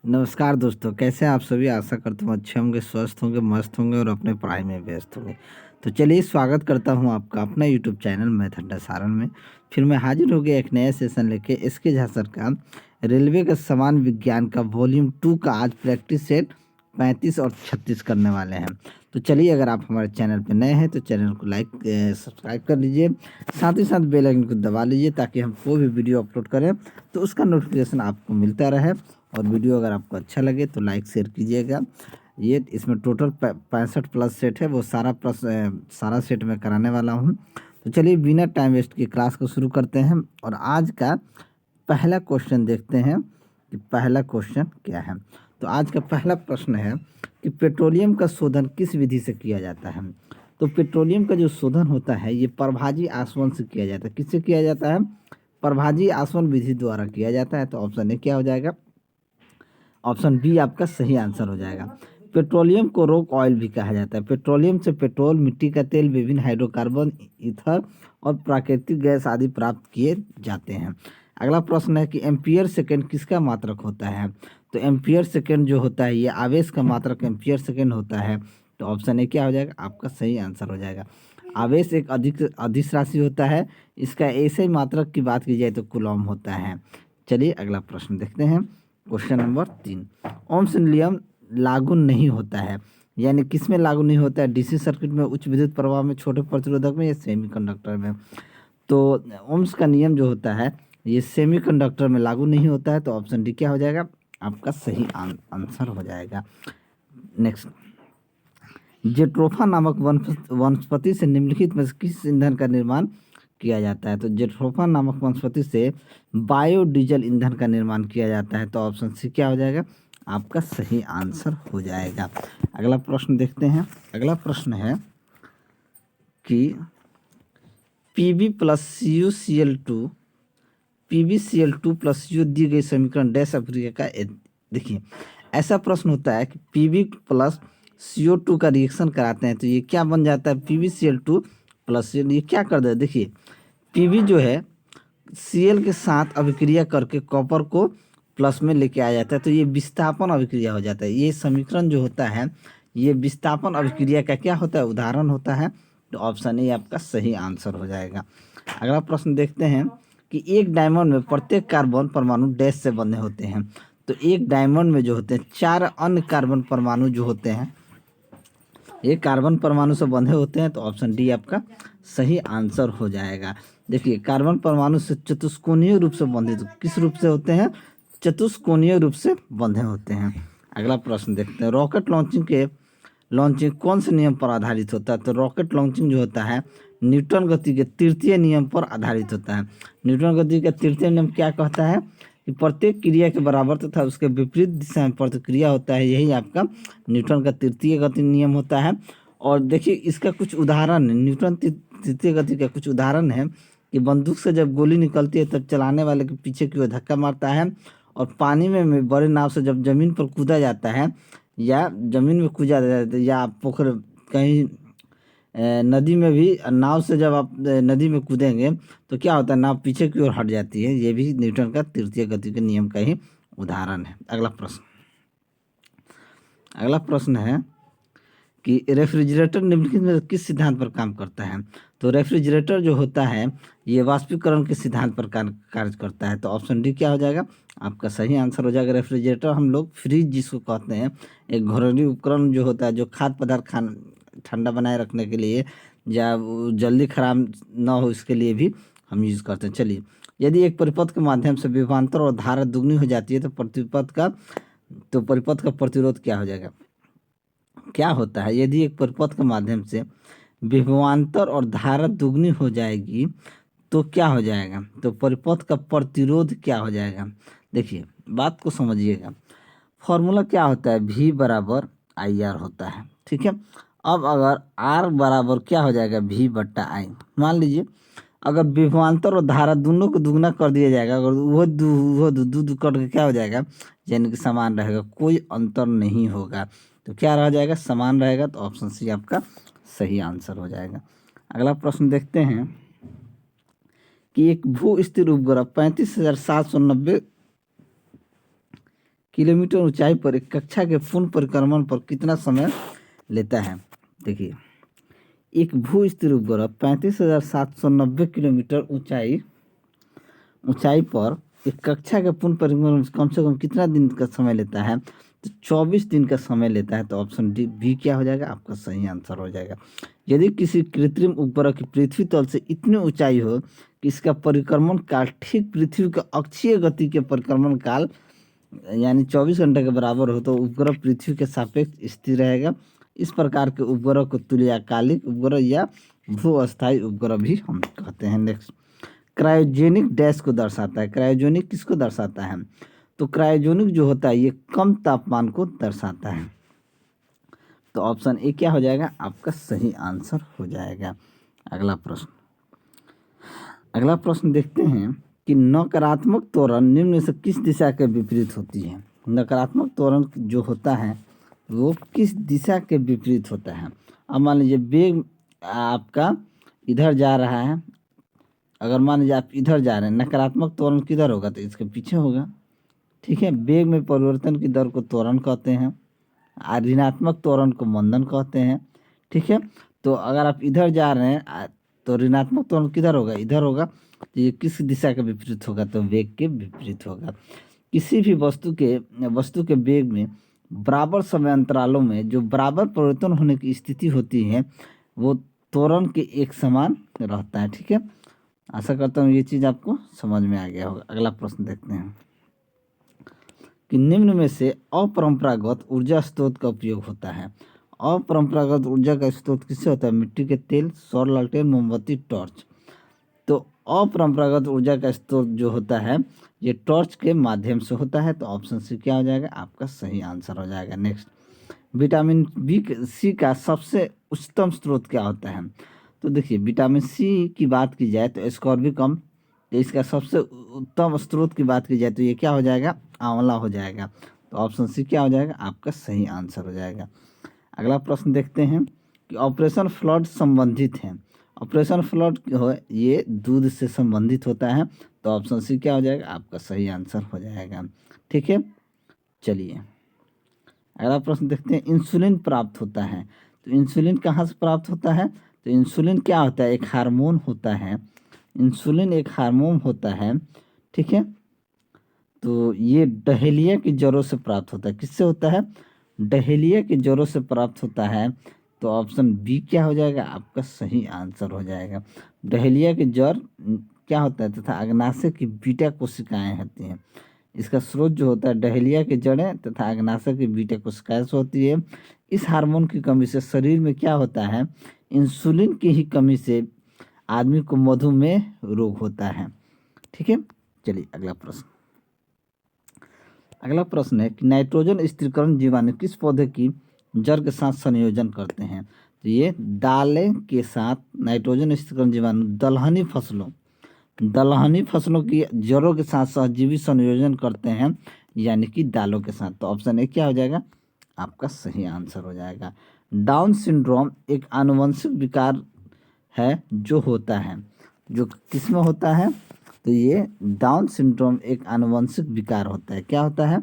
नमस्कार दोस्तों, कैसे हैं आप सभी। आशा करता हूँ अच्छे होंगे, स्वस्थ होंगे, मस्त होंगे और अपने पढ़ाई में व्यस्त होंगे। तो चलिए स्वागत करता हूँ आपका अपना यूट्यूब चैनल मैथ अड्डा सारण में। फिर मैं हाजिर हो गया एक नया सेशन लेके। एसके झा सर का रेलवे का समान विज्ञान का वॉल्यूम 2 का आज प्रैक्टिस सेट 35 और 36 करने वाले हैं। तो चलिए, अगर आप हमारे चैनल पर नए हैं तो चैनल को लाइक सब्सक्राइब कर लीजिए, साथ ही साथ बेल आइकन को दबा लीजिए ताकि हम कोई भी वीडियो अपलोड करें तो उसका नोटिफिकेशन आपको मिलता रहे। और वीडियो अगर आपको अच्छा लगे तो लाइक शेयर कीजिएगा। ये इसमें टोटल 65 प्लस सेट है, वो सारा सेट मैं कराने वाला हूँ। तो चलिए बिना टाइम वेस्ट की क्लास को शुरू करते हैं और आज का पहला क्वेश्चन देखते हैं कि पहला क्वेश्चन क्या है। तो आज का पहला प्रश्न है कि पेट्रोलियम का शोधन किस विधि से किया जाता है। तो पेट्रोलियम का जो शोधन होता है ये प्रभाजी आसवन से किया जाता है। किससे किया जाता है? प्रभाजी आसवन विधि द्वारा किया जाता है। तो ऑप्शन ए क्या हो जाएगा? ऑप्शन बी आपका सही आंसर हो जाएगा। पेट्रोलियम को रॉक ऑयल भी कहा जाता है। पेट्रोलियम से पेट्रोल, मिट्टी का तेल, विभिन्न हाइड्रोकार्बन, ईथर और प्राकृतिक गैस आदि प्राप्त किए जाते हैं। अगला प्रश्न है कि एम्पियर सेकेंड किसका मात्रक होता है। तो एम्पियर सेकेंड जो होता है ये आवेश का मात्रक एम्पियर सेकेंड होता है। तो ऑप्शन ए क्या हो जाएगा? आपका सही आंसर हो जाएगा। आवेश एक अधिक अदिश राशि होता है। इसका ऐसे ही मात्रक की बात की जाए तो कूलॉम होता है। चलिए अगला प्रश्न देखते हैं। क्वेश्चन नंबर 3, ओम्स नियम लागू नहीं होता है, यानी किस में लागू नहीं होता है? डीसी सर्किट में, उच्च विद्युत प्रवाह में, छोटे प्रतिरोधक में या सेमीकंडक्टर में। तो ओम्स का नियम जो होता है ये सेमीकंडक्टर में लागू नहीं होता है। तो ऑप्शन डी क्या हो जाएगा? आपका सही आंसर हो जाएगा। नेक्स्ट, जेट्रोफा नामक वनस्पति से निम्नलिखित में से किस ईंधन का निर्माण किया जाता है। तो जेट्रोफा नामक वनस्पति से बायोडीजल ईंधन का निर्माण किया जाता है। तो ऑप्शन सी क्या हो जाएगा? आपका सही आंसर हो जाएगा। अगला प्रश्न देखते हैं। अगला प्रश्न है कि P B plus C U C L two PbCl2 plus U दी गई समीकरण डैश अभिक्रिया का देखिए, ऐसा प्रश्न होता है कि Pb प्लस CO2 का रिएक्शन कराते हैं तो ये क्या बन जाता है? PbCl2 प्लस ये क्या कर दे, देखिए Pb जो है Cl के साथ अभिक्रिया करके कॉपर को प्लस में लेके आ जाता है। तो ये विस्थापन अभिक्रिया हो जाता है। ये समीकरण जो होता है ये विस्थापन अभिक्रिया का क्या होता है? उदाहरण होता है। तो ऑप्शन ए आपका सही आंसर हो जाएगा। अगला प्रश्न देखते हैं कि एक डायमंड में प्रत्येक कार्बन परमाणु डैश से बंधे होते हैं। तो एक डायमंड में जो होते हैं 4 अन्य कार्बन परमाणु जो होते हैं ये कार्बन परमाणु से बंधे होते हैं। तो ऑप्शन डी आपका सही आंसर हो जाएगा। देखिए, कार्बन परमाणु से चतुष्कोणीय रूप से बंधे, तो किस रूप से होते हैं? चतुष्कोणीय रूप से बंधे होते हैं। अगला प्रश्न देखते हैं। रॉकेट लॉन्चिंग कौन से नियम पर आधारित होता है? तो रॉकेट लॉन्चिंग जो होता है न्यूटन गति के तृतीय नियम पर आधारित होता है। न्यूटन गति का तृतीय नियम क्या कहता है कि प्रत्येक क्रिया के बराबर तथा उसके विपरीत दिशा में प्रतिक्रिया होता है। यही आपका न्यूटन का तृतीय गति नियम होता है। और देखिए इसका कुछ उदाहरण है, न्यूटन तृतीय गति का कुछ उदाहरण है कि बंदूक से जब गोली निकलती है तब चलाने वाले के पीछे की ओर धक्का मारता है, और पानी में बड़े नाव से जब जमीन पर कूदा जाता है या जमीन में कूदा जाता है या पोखर कहीं नदी में भी नाव से जब आप नदी में कूदेंगे तो क्या होता है? नाव पीछे की ओर हट जाती है। ये भी न्यूटन का तृतीय गति के नियम का ही उदाहरण है। अगला प्रश्न है कि रेफ्रिजरेटर निम्नलिखित में किस सिद्धांत पर काम करता है। तो रेफ्रिजरेटर जो होता है ये वाष्पीकरण के सिद्धांत पर कार्य करता है। तो ऑप्शन डी क्या हो जाएगा? आपका सही आंसर हो जाएगा। रेफ्रिजरेटर हम लोग फ्रिज जिसको कहते हैं, एक घरेलू उपकरण जो होता है जो खाद्य पदार्थ ठंडा बनाए रखने के लिए या जल्दी खराब ना हो इसके लिए भी हम यूज़ करते हैं। चलिए, यदि एक परिपथ के माध्यम से विभवांतर और धारा दुगनी हो जाती है तो परिपथ का प्रतिरोध क्या हो जाएगा? क्या होता है यदि एक परिपथ के माध्यम से विभवांतर और धारा दुगनी हो जाएगी तो क्या हो जाएगा? तो परिपथ का प्रतिरोध क्या हो जाएगा? देखिए बात को समझिएगा। फॉर्मूला क्या होता है? V बराबर IR होता है, ठीक है। अब अगर R बराबर क्या हो जाएगा? V बट्टा I। मान लीजिए अगर विभवांतर और धारा दोनों को दुगना कर दिया जाएगा, अगर वो दू कट के क्या हो जाएगा? यानी कि समान रहेगा, कोई अंतर नहीं होगा। तो क्या रह जाएगा? समान रहेगा। तो ऑप्शन सी आपका सही आंसर हो जाएगा। अगला प्रश्न देखते हैं कि एक भू स्थिर उपग्रह 35,790 किलोमीटर ऊंचाई पर एक कक्षा के पूर्ण परिक्रमण पर कितना समय लेता है? देखिए, एक भू स्थिर उपग्रह 35,790 किलोमीटर ऊंचाई पर एक कक्षा के पूर्ण परिक्रमण कम से कम कितना दिन का समय लेता है? तो 24 दिन का समय लेता है। तो ऑप्शन डी बी क्या हो जाएगा? आपका सही आंसर हो जाएगा। यदि किसी कृत्रिम उपग्रह की पृथ्वी तल से इतनी ऊंचाई हो कि इसका परिक्रमण काल ठीक पृथ्वी के अक्षीय गति के परिक्रमण काल यानी 24 घंटे के बराबर हो, तो उपग्रह पृथ्वी के सापेक्ष स्थिर रहेगा। इस प्रकार के उपग्रह को तुल्यकालिक उपग्रह या भू अस्थायी उपग्रह भी हम कहते हैं। नेक्स्ट, क्रायोजेनिक डैश को दर्शाता है। क्रायोजेनिक किसको दर्शाता है? तो क्रायोजेनिक जो होता है ये कम तापमान को दर्शाता है। तो ऑप्शन ए क्या हो जाएगा? आपका सही आंसर हो जाएगा। अगला प्रश्न देखते हैं कि नकारात्मक त्वरण निम्न में से किस दिशा के विपरीत होती है? नकारात्मक त्वरण जो होता है वो किस दिशा के विपरीत होता है? अब मान लीजिए वेग आपका इधर जा रहा है, अगर मान लीजिए आप इधर जा रहे हैं, नकारात्मक त्वरण किधर होगा? तो इसके पीछे होगा। ठीक है, वेग में परिवर्तन की दर को त्वरण कहते हैं, ऋणात्मक त्वरण को मंदन कहते हैं। ठीक है, तो अगर आप इधर जा रहे हैं तो ऋणात्मक त्वरण किधर होगा? इधर होगा। तो ये किस दिशा के विपरीत होगा? तो वेग के विपरीत होगा। किसी भी वस्तु के वेग में बराबर समय अंतरालों में जो बराबर परिवर्तन होने की स्थिति होती है वो त्वरण के एक समान रहता है। ठीक है, आशा करता हूँ ये चीज़ आपको समझ में आ गया होगा। अगला प्रश्न देखते हैं कि निम्न में से अपरंपरागत ऊर्जा स्रोत का उपयोग होता है। अपरंपरागत ऊर्जा का स्रोत किससे होता है? मिट्टी के तेल, सौर लालटेन, मोमबत्ती, टॉर्च। तो अपरंपरागत ऊर्जा का स्रोत जो होता है ये टॉर्च के माध्यम से होता है। तो ऑप्शन सी क्या हो जाएगा? आपका सही आंसर हो जाएगा। नेक्स्ट, विटामिन बी सी का सबसे उच्चतम स्रोत क्या होता है? तो देखिए, विटामिन सी की बात की जाए तो एस्कॉर्बिकम, तो इसका सबसे उत्तम स्रोत की बात की जाए तो ये क्या हो जाएगा? आंवला हो जाएगा। तो ऑप्शन सी क्या हो जाएगा? आपका सही आंसर हो जाएगा। अगला प्रश्न देखते हैं कि ऑपरेशन फ्लड संबंधित है। ऑपरेशन फ्लड ये दूध से संबंधित होता है। तो ऑप्शन सी क्या हो जाएगा? आपका सही आंसर हो जाएगा। ठीक है, चलिए अगला प्रश्न देखते हैं। इंसुलिन प्राप्त होता है, तो इंसुलिन कहाँ से प्राप्त होता है? तो इंसुलिन क्या होता है? एक हार्मोन होता है। इंसुलिन एक हार्मोन होता है। ठीक है, तो ये डहेलिया की जड़ों से प्राप्त होता है। किससे होता है? डहेलिया की जड़ों से प्राप्त होता है। तो ऑप्शन बी क्या हो जाएगा? आपका सही आंसर हो जाएगा। डहेलिया की जड़ क्या होता है? तथा अग्नाशय की बीटा कोशिकाएं होती हैं। इसका स्रोत जो होता है डहेलिया की जड़ें तथा अग्नाशय की बीटा कोशिकाएं से होती है। इस हार्मोन की कमी से शरीर में क्या होता है? इंसुलिन की ही कमी से आदमी को मधुमेह रोग होता है। ठीक है, चलिए अगला प्रश्न है कि नाइट्रोजन स्थिरीकरण जीवाणु किस पौधे की जड़ के साथ संयोजन करते हैं? तो ये दालें के साथ नाइट्रोजन स्थिरीकरण जीवाणु दलहनी फसलों की जड़ों के साथ सहजीवी संयोजन करते हैं, यानी कि दालों के साथ। तो ऑप्शन ए क्या हो जाएगा? आपका सही आंसर हो जाएगा। डाउन सिंड्रोम एक आनुवंशिक विकार है जो होता है, जो किसमें होता है? तो ये डाउन सिंड्रोम एक आनुवंशिक विकार होता है। क्या होता है?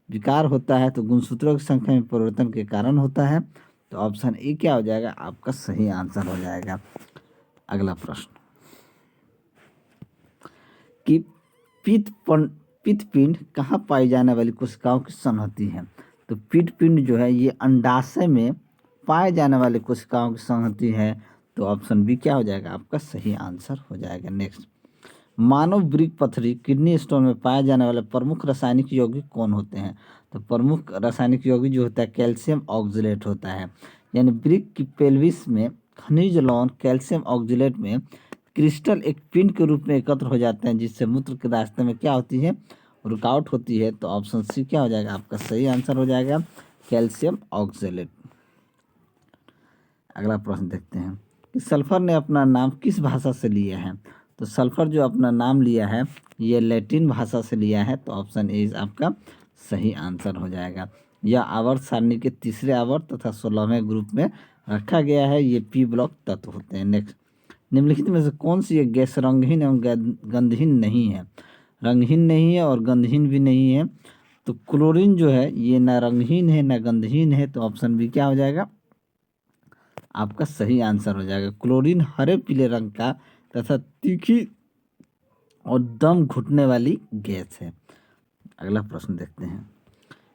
विकार होता है। तो गुणसूत्रों की संख्या में परिवर्तन के कारण होता है। तो ऑप्शन ए क्या हो जाएगा? आपका सही आंसर हो जाएगा। अगला प्रश्न कि पित्तपिंड कहाँ पाई जाने वाली कोशिकाओं की संहति है? तो पित्तपिंड जो है ये अंडाशय में पाए जाने वाली कोशिकाओं की संहति है। तो ऑप्शन बी क्या हो जाएगा? आपका सही आंसर हो जाएगा। नेक्स्ट, मानव वृक्क पथरी किडनी स्टोन में पाए जाने वाले प्रमुख रासायनिक यौगिक कौन होते हैं? तो प्रमुख रासायनिक यौगिक जो होता है कैल्शियम ऑक्जेलेट होता है। यानी वृक्क की पेल्विस में खनिज लवण कैल्शियम ऑक्जेलेट में क्रिस्टल एक पिंड के रूप में एकत्र हो जाते हैं, जिससे मूत्र के रास्ते में क्या होती है? रुकावट होती है। तो ऑप्शन सी क्या हो जाएगा? आपका सही आंसर हो जाएगा कैल्शियम ऑक्जेलेट। अगला प्रश्न देखते हैं कि सल्फर ने अपना नाम किस भाषा से लिया है? तो सल्फर जो अपना नाम लिया है ये लैटिन भाषा से लिया है। तो ऑप्शन ए आपका सही आंसर हो जाएगा। यह आवर्त सारणी के तीसरे आवर्त तथा 16वें ग्रुप में रखा गया है। ये पी ब्लॉक तत्व होते हैं। नेक्स्ट, निम्नलिखित में से कौन सी एक गैस रंगहीन एवं गंधहीन नहीं है? रंगहीन नहीं है और गंधहीन भी नहीं है। तो क्लोरीन जो है ये ना रंगहीन है ना गंधहीन है, तो ऑप्शन बी क्या हो जाएगा आपका सही आंसर हो जाएगा। क्लोरीन हरे पीले रंग का तथा तीखी और दम घुटने वाली गैस है। अगला प्रश्न देखते हैं।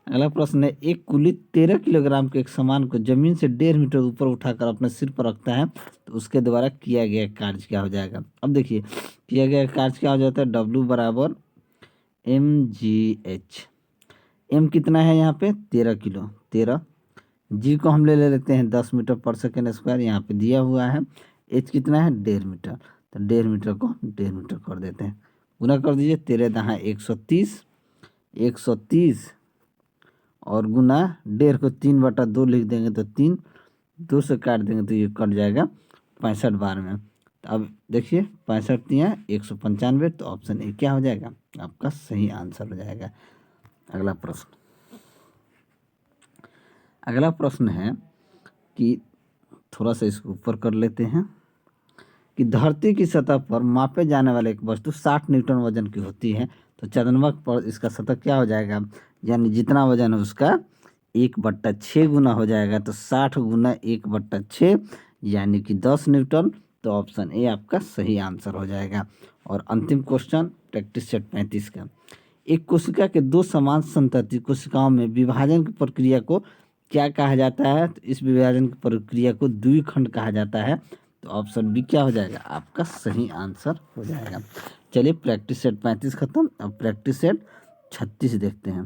अगला प्रश्न है, एक कुली 13 किलोग्राम के एक सामान को जमीन से 1.5 मीटर ऊपर उठाकर अपने सिर पर रखता है, तो उसके द्वारा किया गया कार्य क्या हो जाएगा। अब देखिए किया गया कार्य क्या हो जाता है, W बराबर mgh। m कितना है यहाँ पे 13 किलो, 13। जी को हम ले लेते हैं 10 मीटर पर सेकेंड स्क्वायर, यहाँ पे दिया हुआ है। h कितना है 1.5 मीटर, तो 1.5 मीटर को 1.5 मीटर कर देते हैं, गुना कर दीजिए। 13 दहाँ 130, 130 और गुना 1.5 को 3/2 लिख देंगे तो 3, 2 से काट देंगे तो ये कट जाएगा 65 बार में। तो अब देखिए 65 तिया 195, तो ऑप्शन ए क्या हो जाएगा आपका सही आंसर हो जाएगा। अगला प्रश्न, अगला प्रश्न है कि थोड़ा सा इसको ऊपर कर लेते हैं कि धरती की सतह पर मापे जाने वाले एक वस्तु 60 न्यूटन वजन की होती है, तो चंद्रमा पर इसका सतह क्या हो जाएगा, यानी जितना वजन है उसका 1/6 गुना हो जाएगा, तो 60 गुना 1/6 यानी कि 10 न्यूटन, तो ऑप्शन ए आपका सही आंसर हो जाएगा। और अंतिम क्वेश्चन प्रैक्टिस सेट 35 का, एक कोशिका के दो समान संतति कोशिकाओं में विभाजन की प्रक्रिया को क्या कहा जाता है, तो इस विभाजन की प्रक्रिया को द्विखंड कहा जाता है, तो ऑप्शन बी क्या हो जाएगा आपका सही आंसर हो जाएगा। चलिए प्रैक्टिस सेट 35 खत्म, अब प्रैक्टिस सेट 36 देखते हैं।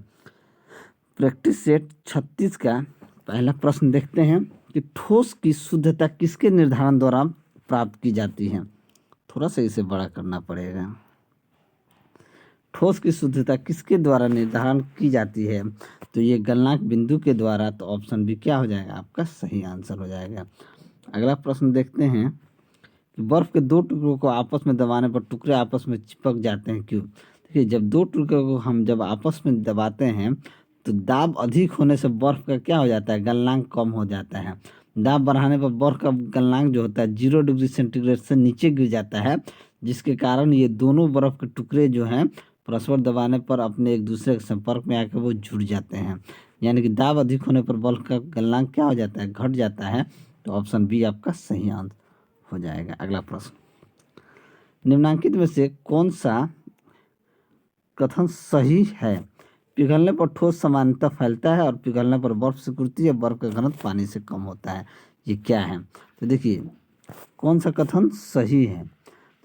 प्रैक्टिस सेट 36 का पहला प्रश्न देखते हैं कि ठोस की शुद्धता किसके निर्धारण द्वारा प्राप्त की जाती है। थोड़ा सा इसे बड़ा करना पड़ेगा। ठोस की शुद्धता किसके द्वारा निर्धारण की जाती है, तो ये गलनांक बिंदु के द्वारा, तो ऑप्शन बी क्या हो जाएगा आपका सही आंसर हो जाएगा। अगला प्रश्न देखते हैं कि बर्फ के दो टुकड़ों को आपस में दबाने पर टुकड़े आपस में चिपक जाते हैं, क्यों। देखिए जब दो टुकड़ों को हम जब आपस में दबाते हैं तो दाब अधिक होने से बर्फ का क्या हो जाता है, गलनांक कम हो जाता है। दाब बढ़ाने पर बर्फ का गलनांक जो होता है 0 डिग्री सेंटीग्रेड से नीचे गिर जाता है, जिसके कारण ये दोनों बर्फ के टुकड़े जो हैं परस्पर दबाने पर अपने एक दूसरे के संपर्क में आकर वो जुड़ जाते हैं, यानी कि दाब अधिक होने पर बर्फ का गलनांक क्या हो जाता है, घट जाता है, तो ऑप्शन बी आपका सही आंसर हो जाएगा। अगला प्रश्न, निम्नलिखित में से कौन सा कथन सही है, पिघलने पर ठोस सामान्यतः फैलता है और पिघलने पर बर्फ सिकुड़ती है, बर्फ का घनत्व पानी से कम होता है, ये क्या है। तो देखिए कौन सा कथन सही है,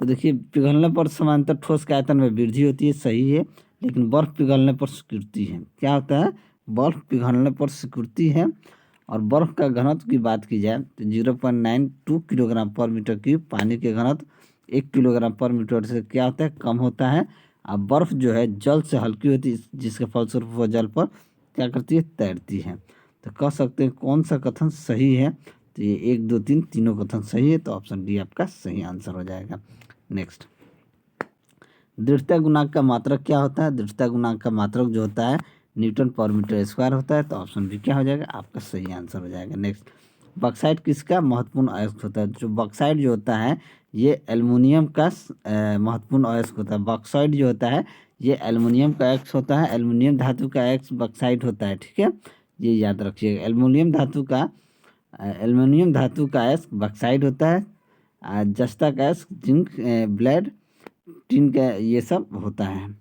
तो देखिए पिघलने पर सामान्यतः ठोस के आयतन में वृद्धि होती है, सही है, लेकिन बर्फ पिघलने पर सिकुड़ती है। क्या होता है, बर्फ पिघलने पर सिकुड़ती है, और बर्फ का घनत्व की बात की जाए तो 0.92 किलोग्राम पर मीटर क्यूब, पानी के घनत्व 1 किलोग्राम पर मीटर से क्या होता है कम होता है। अब बर्फ जो है जल से हल्की होती है, जिसके फलस्वरूप वह जल पर क्या करती है, तैरती है। तो कह सकते हैं कौन सा कथन सही है, तो ये 1 2 3 तीनों कथन सही है, तो ऑप्शन डी आपका सही आंसर हो जाएगा। नेक्स्ट, दृढ़ता गुणांक का मात्रक क्या होता है, दृढ़ता गुणांक का मात्रक जो होता है न्यूटन पर मीटर स्क्वायर होता है, तो ऑप्शन बी क्या हो जाएगा आपका सही आंसर हो जाएगा। नेक्स्ट, बॉक्साइट किसका महत्वपूर्ण अयस्क होता है, जो बॉक्साइट जो होता है ये एल्युमिनियम का महत्वपूर्ण अयस्क होता है। बॉक्साइट जो होता है ये एल्युमिनियम का अयस्क होता है, एल्युमिनियम धातु का अयस्क बॉक्साइट होता है, ठीक है, ये याद रखिएगा। एल्युमिनियम धातु का अयस्क बॉक्साइट होता है, जस्ता का अयस्क जिंक, ब्लेड, टिन का ये सब होता है।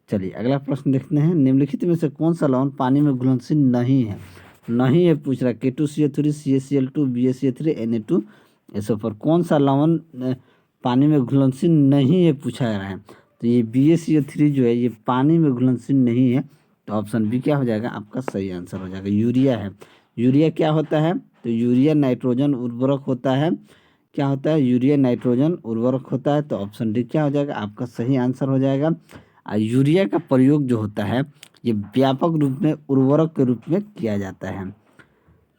चलिए अगला प्रश्न देखते हैं, निम्नलिखित में से कौन सा लवण पानी में घुलनशील नहीं है, नहीं है पूछ रहा है, K2CO3, CaCl2, BaCl3, Na2SO4, कौन सा लवण पानी में घुलनशील नहीं है पूछा जा रहा है, तो ये BaCl3 जो है ये पानी में घुलनशील नहीं है, तो ऑप्शन बी क्या हो जाएगा आपका सही आंसर हो जाएगा। यूरिया है, यूरिया क्या होता है, तो यूरिया नाइट्रोजन उर्वरक होता है, क्या होता है, यूरिया नाइट्रोजन उर्वरक होता है, तो ऑप्शन डी क्या हो जाएगा आपका सही आंसर हो जाएगा। यूरिया का प्रयोग जो होता है ये व्यापक रूप में उर्वरक के रूप में किया जाता है।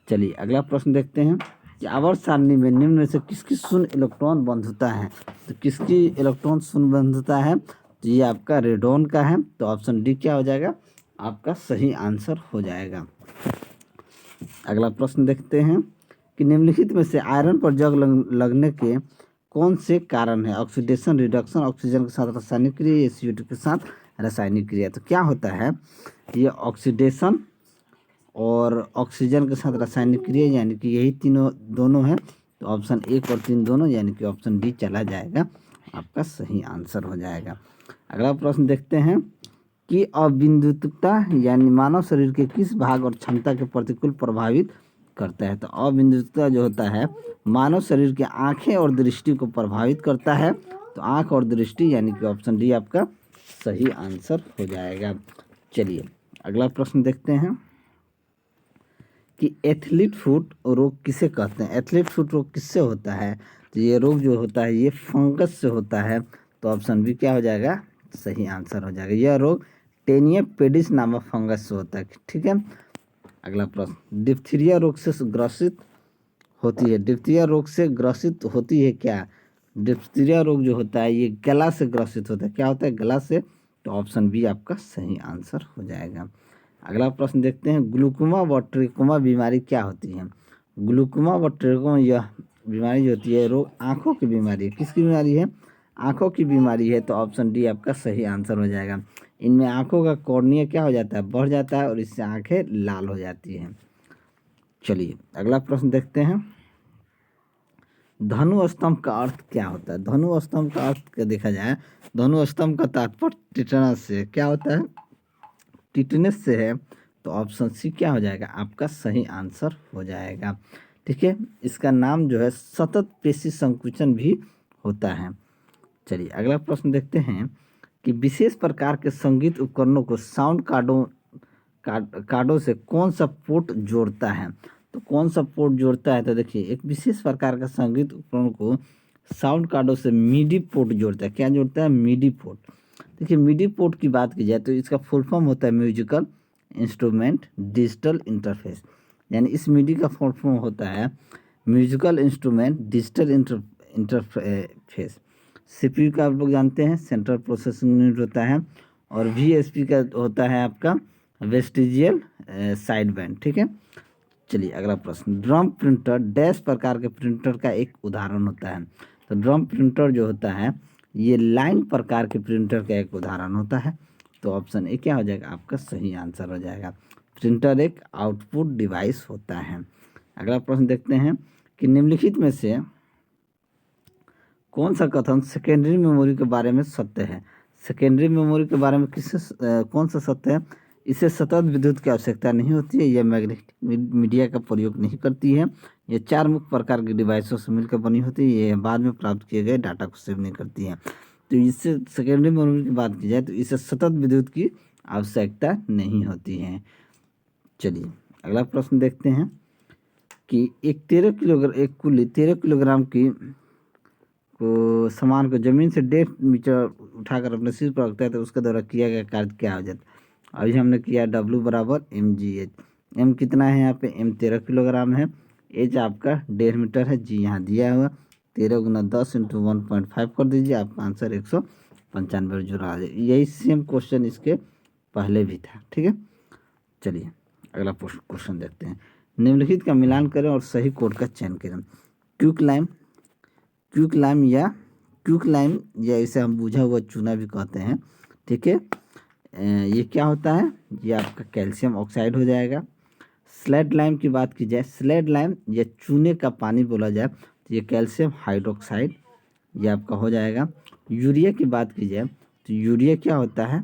चलिए अगला प्रश्न देखते हैं कि आवर्त सारणी में निम्न में से किसकी शून्य इलेक्ट्रॉन बंधुता है, तो किसकी इलेक्ट्रॉन शून्य बंधुता है, तो ये आपका रेडॉन का है, तो ऑप्शन डी क्या हो जाएगा आपका सही आंसर हो जाएगा। अगला प्रश्न देखते हैं कि निम्नलिखित में से आयरन पर जंग लगने के कौन से कारण है, ऑक्सीडेशन, रिडक्शन, ऑक्सीजन के साथ रासायनिक क्रिया, CO2 के साथ रासायनिक क्रिया। तो क्या होता है, ये ऑक्सीडेशन और ऑक्सीजन के साथ रासायनिक क्रिया, यानी कि यही तीनों दोनों है। तो ऑप्शन 1 और 3 दोनों, यानी कि ऑप्शन डी चला जाएगा, आपका सही आंसर हो जाएगा। अगला प्रश्न देखते हैं कि अबिंदुता यानी मानव शरीर के किस भाग और क्षमता के प्रतिकूल प्रभावित करता है। तो अबिंदुता जो होता है मानव शरीर के आँखें और दृष्टि को प्रभावित करता है। तो आँख और दृष्टि, यानी कि ऑप्शन डी आपका सही आंसर हो जाएगा। चलिए अगला प्रश्न देखते हैं कि एथलीट फुट रोग किसे कहते हैं। एथलीट फुट रोग किससे होता है। तो ये रोग जो होता है ये फंगस से होता है। तो ऑप्शन बी क्या हो जाएगा, सही आंसर हो जाएगा। यह रोग टेनिया पेडिस नामक फंगस से होता है। ठीक है। अगला प्रश्न, डिप्थीरिया रोग से ग्रसित होती है। डिप्थीरिया रोग से ग्रसित होती है क्या। डिप्थीरिया रोग जो होता है ये गला से ग्रसित होता है। क्या होता है, गला से। तो ऑप्शन बी आपका सही आंसर हो जाएगा। अगला प्रश्न देखते हैं, ग्लूकोमा व ट्रेकोमा बीमारी क्या होती है। ग्लूकोमा व ट्रेकोमा यह बीमारी जो होती है रोग आँखों की बीमारी है। किसकी बीमारी है, आँखों की बीमारी है। तो ऑप्शन डी आपका सही आंसर हो जाएगा। इनमें आँखों का कॉर्निया क्या हो जाता है, बढ़ जाता है और इससे आँखें लाल हो जाती हैं। चलिए अगला प्रश्न देखते हैं, धनु स्तंभ का अर्थ क्या होता है। धनु स्तंभ का अर्थ क्या देखा जाए, धनु स्तंभ का तात्पर्य टिटनस से क्या होता है, टिटनेस से है। तो ऑप्शन सी क्या हो जाएगा, आपका सही आंसर हो जाएगा। ठीक है। इसका नाम जो है सतत पेशी संकुचन भी होता है। चलिए अगला प्रश्न देखते हैं कि विशेष प्रकार के संगीत उपकरणों को साउंड कार्डों से कौन सा पोर्ट जोड़ता है। तो कौन सा पोर्ट जोड़ता है, तो देखिए एक विशेष प्रकार का संगीत उपकरण को साउंड कार्डों से मिडी पोर्ट जोड़ता है। क्या जोड़ता है, मिडी पोर्ट। देखिए मिडी पोर्ट की बात की जाए तो इसका फुल फॉर्म होता है म्यूजिकल इंस्ट्रूमेंट डिजिटल इंटरफेस। यानी इस मिडी का फुल फॉर्म होता है musical instrument digital interface. CPU का आप लोग जानते हैं सेंट्रल प्रोसेसिंग यूनिट होता है, और वीएसपी का होता है आपका वेस्टिजियल साइड बैंड। ठीक है। चलिए अगला प्रश्न, ड्रम प्रिंटर डैश प्रकार के प्रिंटर का एक उदाहरण होता है। तो ड्रम प्रिंटर जो होता है ये लाइन प्रकार के प्रिंटर का एक उदाहरण होता है। तो ऑप्शन ए क्या हो जाएगा, आपका सही आंसर हो जाएगा। प्रिंटर एक आउटपुट डिवाइस होता है। अगला प्रश्न देखते हैं कि निम्नलिखित में से कौन सा कथन सेकेंडरी मेमोरी के बारे में सत्य है। सेकेंडरी मेमोरी के बारे में कौन सा सत्य है, इसे सतत विद्युत की आवश्यकता नहीं होती है, यह मैग्नेटिक मीडिया का प्रयोग नहीं करती है, यह 4 मुख्य प्रकार के डिवाइसों से मिलकर बनी होती है, यह बाद में प्राप्त किए गए डाटा को सेव नहीं करती है। तो इससे सेकेंडरी मेमोरी की बात की जाए तो इसे सतत विद्युत की आवश्यकता नहीं होती है। चलिए अगला प्रश्न देखते हैं कि एक कुल्ली 13 किलोग्राम की को सामान को जमीन से 1.5 मीटर उठाकर अपने सिर पर रखता है तो उसके द्वारा किया गया कार्य क्या हो जाता है। अभी हमने किया W बराबर mgh। m कितना है यहाँ पे, m 13 किलोग्राम है, h आपका 1.5 मीटर है, g यहाँ दिया हुआ 13 गुना 10 इंटू 1.5 कर दीजिए, आपका आंसर 195 जुड़ा आ जाए। यही सेम क्वेश्चन इसके पहले भी था। ठीक है। चलिए अगला क्वेश्चन देखते हैं, निम्नलिखित का मिलान करें और सही कोड का चयन करें। क्विक लाइम या इसे हम बुझा हुआ चूना भी कहते हैं। ठीक है। ये क्या होता है, ये आपका कैल्शियम ऑक्साइड हो जाएगा। स्लेट लाइम की बात की जाए, स्लेट लाइम या चूने का पानी बोला जाए तो ये कैल्शियम हाइड्रोक्साइड ये आपका हो जाएगा। यूरिया की बात की जाए तो यूरिया क्या होता है,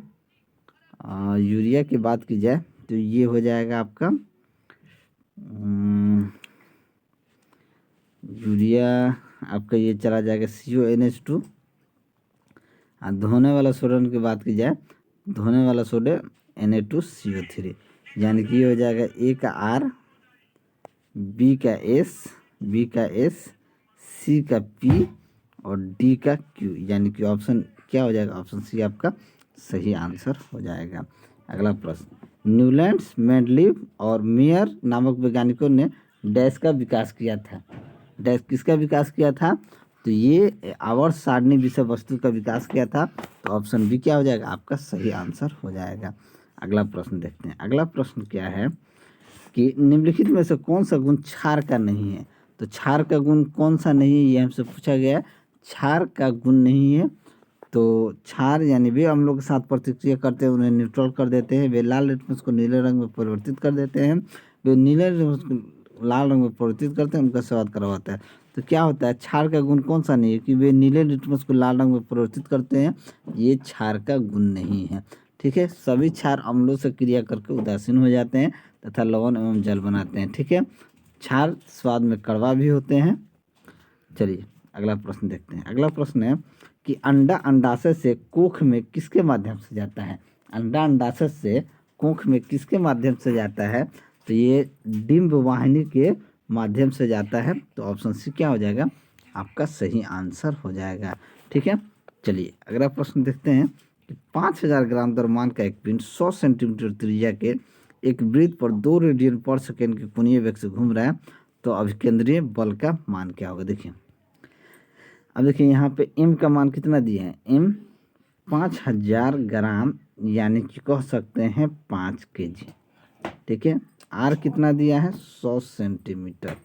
यूरिया की बात की जाए तो ये हो जाएगा आपका यूरिया आपका ये चला जाएगा CONH2। धोने वाला सोडा की बात की जाए, धोने वाला सोडा Na2CO3, यानी कि ये हो जाएगा A का R, B का S, C का P और D का Q, यानी कि ऑप्शन क्या हो जाएगा, ऑप्शन सी आपका सही आंसर हो जाएगा। अगला प्रश्न, न्यूलैंड्स, मेंडलीव और मेयर नामक वैज्ञानिकों ने डैश का विकास किया था। डैश किसका विकास किया था, तो ये आवर्त सारणी विषय वस्तु का विकास किया था। तो ऑप्शन बी क्या हो जाएगा, आपका सही आंसर हो जाएगा। अगला प्रश्न देखते हैं। अगला प्रश्न क्या है कि निम्नलिखित में से कौन सा गुण क्षार का नहीं है। तो क्षार का गुण कौन सा नहीं है, ये हमसे पूछा गया है। क्षार का गुण नहीं है तो क्षार यानी वे अम्लों के साथ प्रतिक्रिया करते हैं, उन्हें न्यूट्रल कर देते हैं। वे लाल लिटमस को नीले रंग में परिवर्तित कर देते हैं। वे नीले लिटमस को लाल रंग में परिवर्तित करते हैं, उनका स्वाद कड़वा होता है। तो क्या होता है, क्षार का गुण कौन सा नहीं है कि वे नीले लिटमस को लाल रंग में परिवर्तित करते हैं, ये क्षार का गुण नहीं है। ठीक है, सभी क्षार अम्लों से क्रिया करके उदासीन हो जाते हैं तथा लवण एवं जल बनाते हैं। ठीक है, क्षार स्वाद में कड़वा भी होते हैं। चलिए अगला प्रश्न देखते हैं। अगला प्रश्न है कि अंडा अंडाशय से कोख में किसके माध्यम से जाता है। अंडा अंडाशय से कोख में किसके माध्यम से जाता है, तो ये डिंब वाहिनी के माध्यम से जाता है। तो ऑप्शन सी क्या हो जाएगा, आपका सही आंसर हो जाएगा। ठीक है, चलिए अगला प्रश्न देखते हैं कि 5000 ग्राम द्रव्यमान का एक पिंड 100 सेंटीमीटर त्रिज्या के एक वृत्त पर 2 रेडियन पर सेकेंड के कोणीय वेग से घूम रहा है, तो अभिकेंद्रीय बल का मान क्या होगा। देखिए अब देखिए यहाँ पे m का मान कितना दिए हैं, m 5000 ग्राम यानी कि कह सकते हैं 5 kg। ठीक है, r कितना दिया है 100 सेंटीमीटर।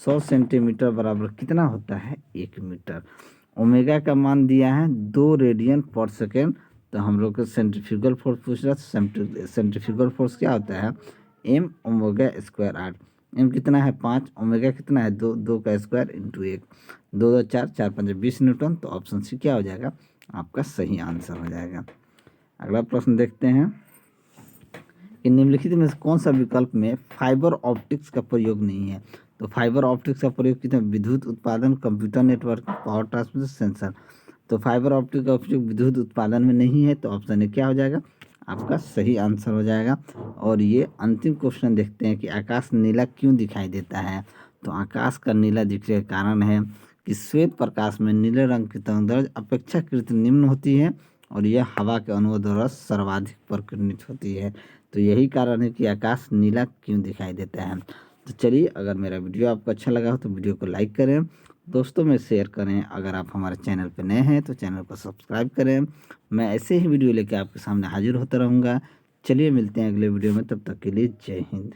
100 सेंटीमीटर बराबर कितना होता है 1 मीटर। ओमेगा का मान दिया है 2 रेडियन पर सेकेंड। तो हम लोग को सेंट्रीफ्यूगल फोर्स पूछ रहा है। सेंट्रीफ्यूगल फोर्स क्या होता है, m omega square r। m कितना है 5, ओमेगा कितना है 2, 2 का स्क्वायर इंटू 1, 2 2 4, 4 5 20 न्यूटन। तो ऑप्शन सी क्या हो जाएगा, आपका सही आंसर हो जाएगा। अगला प्रश्न देखते हैं कि निम्नलिखित में से कौन सा विकल्प में फाइबर ऑप्टिक्स का प्रयोग नहीं है। तो फाइबर ऑप्टिक्स का प्रयोग कितना, विद्युत उत्पादन, computer network, power transmission, sensor. तो फाइबर ऑप्टिक का उपयोग विद्युत उत्पादन में नहीं है, तो ऑप्शन ए क्या हो जाएगा, आपका सही आंसर हो जाएगा। और ये अंतिम क्वेश्चन देखते हैं कि आकाश नीला क्यों दिखाई देता है। तो आकाश का नीला दिखने का कारण है कि श्वेत प्रकाश में नीले रंग की तरंगदैर्घ्य अपेक्षाकृत निम्न होती है और यह हवा के अणुओं द्वारा सर्वाधिक प्रकीर्णित होती है। तो यही कारण है कि आकाश नीला क्यों दिखाई देता है। तो चलिए, अगर मेरा वीडियो आपको अच्छा लगा हो तो वीडियो को लाइक करें, दोस्तों में शेयर करें। अगर आप हमारे चैनल पर नए हैं तो चैनल को सब्सक्राइब करें। मैं ऐसे ही वीडियो लेकर आपके सामने हाजिर होता रहूँगा। चलिए मिलते हैं अगले वीडियो में, तब तक के लिए जय हिंद।